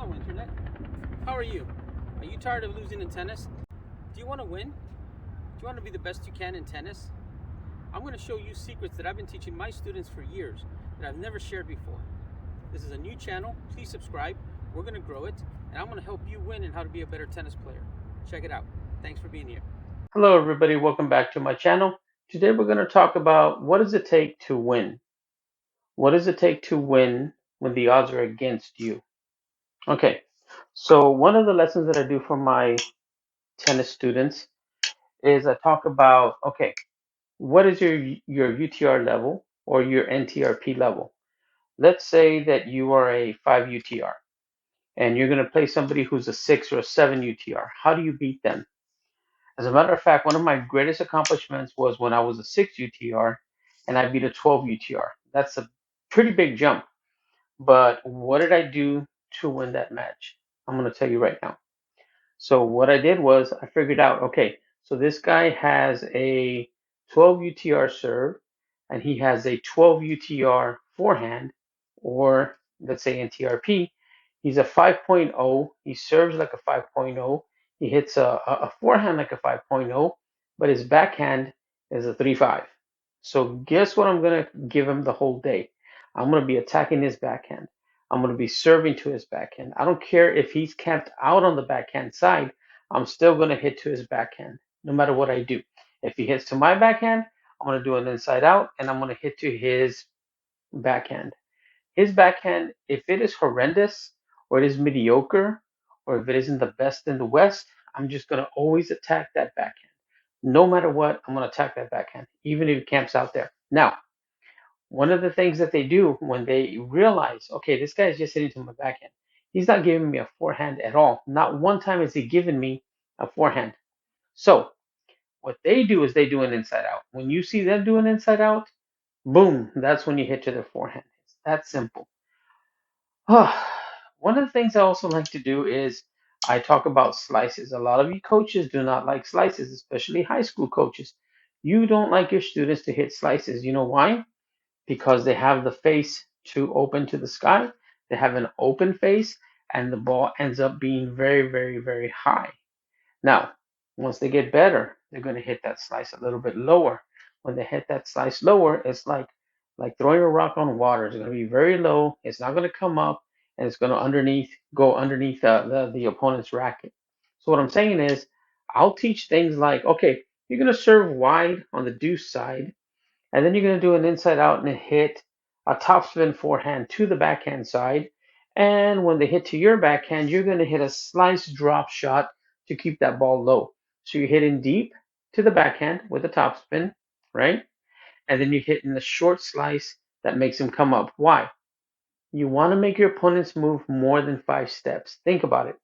Hello, Internet. How are you? Are you tired of losing in tennis? Do you want to win? Do you want to be the best you can in tennis? I'm going to show you secrets that I've been teaching my students for years that I've never shared before. This is a new channel. Please subscribe. We're going to grow it, and I'm going to help you win and how to be a better tennis player. Check it out. Thanks for being here. Hello, everybody. Welcome back to my channel. Today, we're going to talk about what does it take to win? What does it take to win when the odds are against you? Okay, so one of the lessons that I do for my tennis students is I talk about, okay, what is your UTR level or your NTRP level? Let's say that you are a 5 UTR and you're going to play somebody who's a 6 or a 7 UTR. How do you beat them? As a matter of fact, one of my greatest accomplishments was when I was a 6 UTR and I beat a 12 UTR. That's a pretty big jump. But what did I do to win that match? I'm going to tell you right now. So what I did was I figured out, okay, so this guy has a 12 UTR serve and he has a 12 UTR forehand, or let's say NTRP. He's a 5.0. He serves like a 5.0. He hits a forehand like a 5.0, but his backhand is a 3.5. So guess what I'm going to give him the whole day? I'm going to be attacking his backhand. I'm going to be serving to his backhand. I don't care if he's camped out on the backhand side, I'm still going to hit to his backhand no matter what I do. If he hits to my backhand, I'm going to do an inside out and I'm going to hit to his backhand. His backhand, if it is horrendous or it is mediocre or if it isn't the best in the West, I'm just going to always attack that backhand. No matter what, I'm going to attack that backhand, even if he camps out there. Now, one of the things that they do when they realize, okay, this guy is just hitting to my backhand. He's not giving me a forehand at all. Not one time has he given me a forehand. So what they do is they do an inside out. When you see them do an inside out, boom, that's when you hit to their forehand. It's that simple. One of the things I also like to do is I talk about slices. A lot of you coaches do not like slices, especially high school coaches. You don't like your students to hit slices. You know why? Because they have the face too open to the sky. They have an open face, and the ball ends up being very, very, very high. Now, once they get better, they're going to hit that slice a little bit lower. When they hit that slice lower, it's like throwing a rock on water. It's going to be very low. It's not going to come up, and it's going to go underneath the opponent's racket. So what I'm saying is, I'll teach things like, okay, you're going to serve wide on the deuce side, and then you're going to do an inside out and hit a topspin forehand to the backhand side. And when they hit to your backhand, you're going to hit a slice drop shot to keep that ball low. So you're hitting deep to the backhand with a topspin, right? And then you're hitting the short slice that makes him come up. Why? You want to make your opponents move more than 5 steps. Think about it.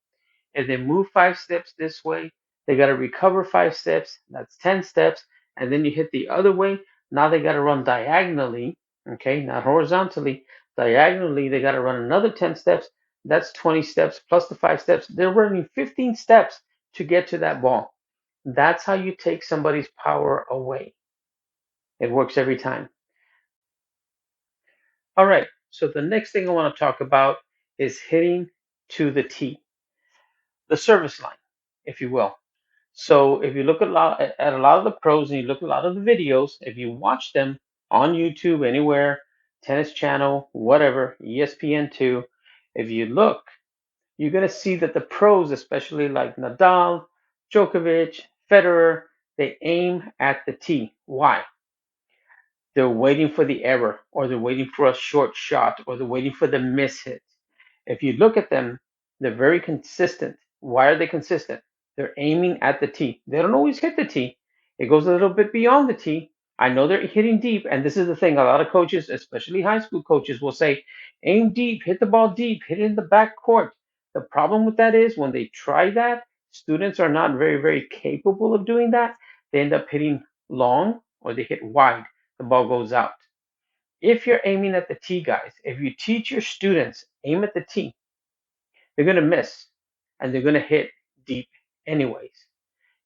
If they move 5 steps this way, they got to recover 5 steps. That's 10 steps. And then you hit the other way. Now they got to run diagonally, okay, not horizontally. Diagonally, they got to run another 10 steps. That's 20 steps plus the 5 steps. They're running 15 steps to get to that ball. That's how you take somebody's power away. It works every time. All right. So the next thing I want to talk about is hitting to the tee, the service line, if you will. So if you look at a lot of the pros and you look at a lot of the videos, if you watch them on YouTube, anywhere, Tennis Channel, whatever, ESPN2, if you look, you're going to see that the pros, especially like Nadal, Djokovic, Federer, they aim at the tee. Why? They're waiting for the error, or they're waiting for a short shot, or they're waiting for the miss hit. If you look at them, they're very consistent. Why are they consistent? They're aiming at the tee. They don't always hit the tee. It goes a little bit beyond the tee. I know they're hitting deep, and this is the thing. A lot of coaches, especially high school coaches, will say, aim deep, hit the ball deep, hit it in the back court. The problem with that is when they try that, students are not very, very capable of doing that. They end up hitting long or they hit wide. The ball goes out. If you're aiming at the tee, guys, if you teach your students aim at the tee, they're going to miss and they're going to hit deep anyways.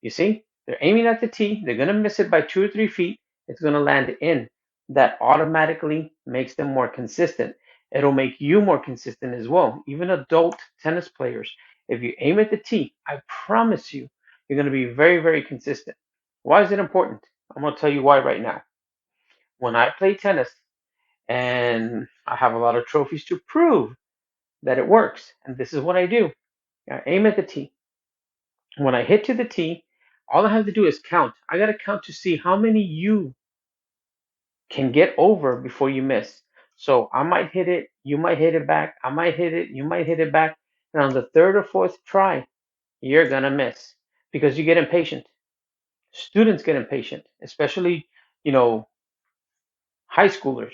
You see, they're aiming at the tee, they're going to miss it by 2 or 3 feet, it's going to land in. That automatically makes them more consistent. It'll make you more consistent as well. Even adult tennis players, if you aim at the tee, I promise you, you're going to be very, very consistent. Why is it important? I'm going to tell you why right now. When I play tennis, and I have a lot of trophies to prove that it works, and this is what I do. I aim at the tee. When I hit to the tee, all I have to do is count. I got to count to see how many you can get over before you miss. So I might hit it, you might hit it back, I might hit it, you might hit it back, and on the third or fourth try, you're gonna miss because you get impatient. Students get impatient, especially, you know, high schoolers.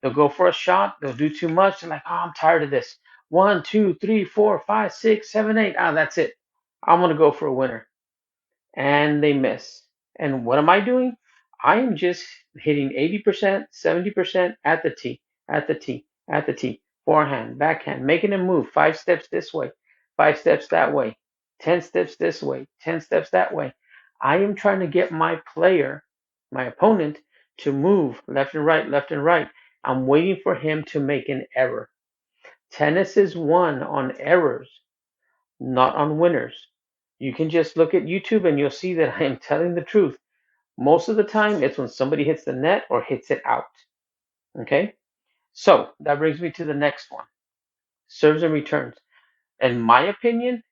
They'll go for a shot, they'll do too much, they're like, oh, I'm tired of this. One, two, three, four, five, six, seven, eight. Ah, that's it. I'm gonna go for a winner. And they miss. And what am I doing? I am just hitting 80%, 70% at the tee, at the tee, at the tee. Forehand, backhand, making them move 5 steps this way, 5 steps that way, 10 steps this way, 10 steps that way. I am trying to get my player, my opponent, to move left and right, left and right. I'm waiting for him to make an error. Tennis is won on errors, not on winners. You can just look at YouTube and you'll see that I am telling the truth. Most of the time, it's when somebody hits the net or hits it out. Okay? So that brings me to the next one, serves and returns. In my opinion,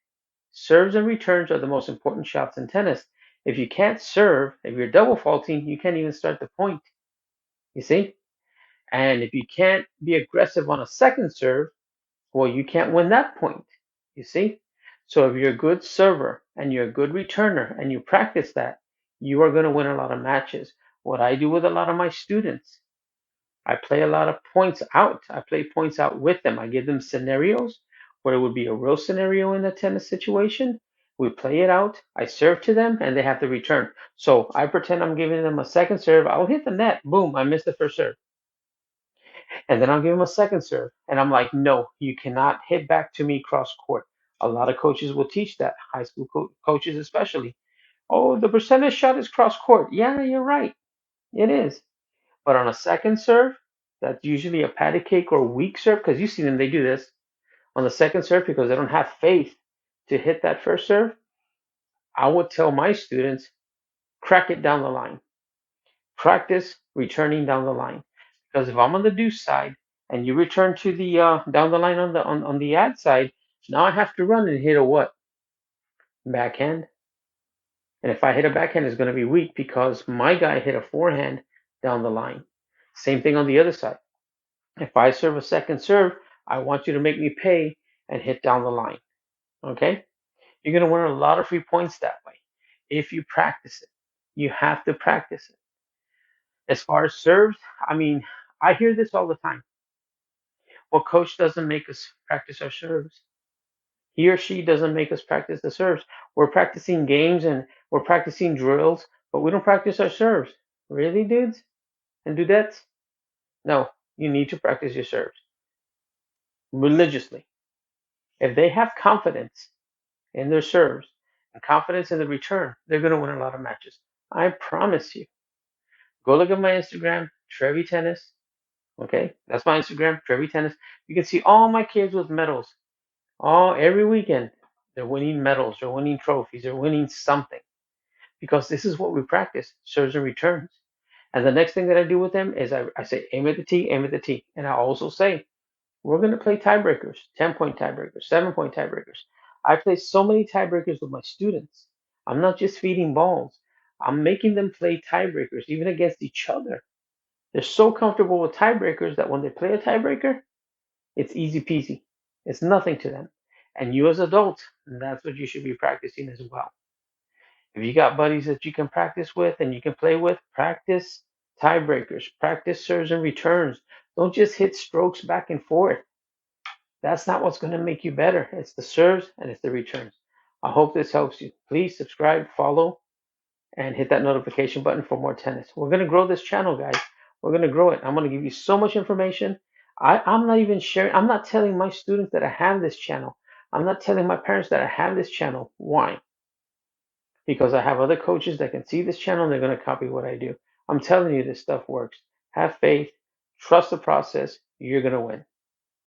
serves and returns are the most important shots in tennis. If you can't serve, if you're double faulting, you can't even start the point. You see? And if you can't be aggressive on a second serve, well, you can't win that point. You see? So if you're a good server and you're a good returner and you practice that, you are going to win a lot of matches. What I do with a lot of my students, I play a lot of points out. I play points out with them. I give them scenarios where it would be a real scenario in a tennis situation. We play it out. I serve to them and they have to return. So I pretend I'm giving them a second serve. I'll hit the net. Boom, I missed the first serve. And then I'll give him a second serve. And I'm like, no, you cannot hit back to me cross court. A lot of coaches will teach that, high school coaches especially. Oh, the percentage shot is cross court. Yeah, you're right. It is. But on a second serve, that's usually a patty cake or weak serve, because you see them, they do this on the second serve because they don't have faith to hit that first serve. I would tell my students, crack it down the line. Practice returning down the line. Because if I'm on the deuce side and you return to the down the line on the ad side, now I have to run and hit a what? Backhand. And if I hit a backhand, it's going to be weak because my guy hit a forehand down the line. Same thing on the other side. If I serve a second serve, I want you to make me pay and hit down the line. Okay? You're going to win a lot of free points that way if you practice it. You have to practice it. As far as serves, I mean, I hear this all the time. Well, coach doesn't make us practice our serves. He or she doesn't make us practice the serves. We're practicing games and we're practicing drills, but we don't practice our serves. Really, dudes and dudettes? No, you need to practice your serves religiously. If they have confidence in their serves and confidence in the return, they're going to win a lot of matches. I promise you. Go look at my Instagram, Trevi Tennis. Okay, that's my Instagram, Trevi Tennis. You can see all my kids with medals. Every weekend, they're winning medals, they're winning trophies, they're winning something. Because this is what we practice, serves and returns. And the next thing that I do with them is I say, aim at the tee, aim at the tee. And I also say, we're going to play tiebreakers, 10-point tiebreakers, 7-point tiebreakers. I play so many tiebreakers with my students. I'm not just feeding balls. I'm making them play tiebreakers, even against each other. They're so comfortable with tiebreakers that when they play a tiebreaker, it's easy peasy. It's nothing to them. And you as adults, that's what you should be practicing as well. If you got buddies that you can practice with and you can play with, practice tiebreakers, practice serves and returns. Don't just hit strokes back and forth. That's not what's going to make you better. It's the serves and it's the returns. I hope this helps you. Please subscribe, follow, and hit that notification button for more tennis. We're going to grow this channel, guys. We're going to grow it. I'm going to give you so much information. I'm not even sharing. I'm not telling my students that I have this channel. I'm not telling my parents that I have this channel. Why? Because I have other coaches that can see this channel and they're going to copy what I do. I'm telling you, this stuff works. Have faith, trust the process. You're going to win.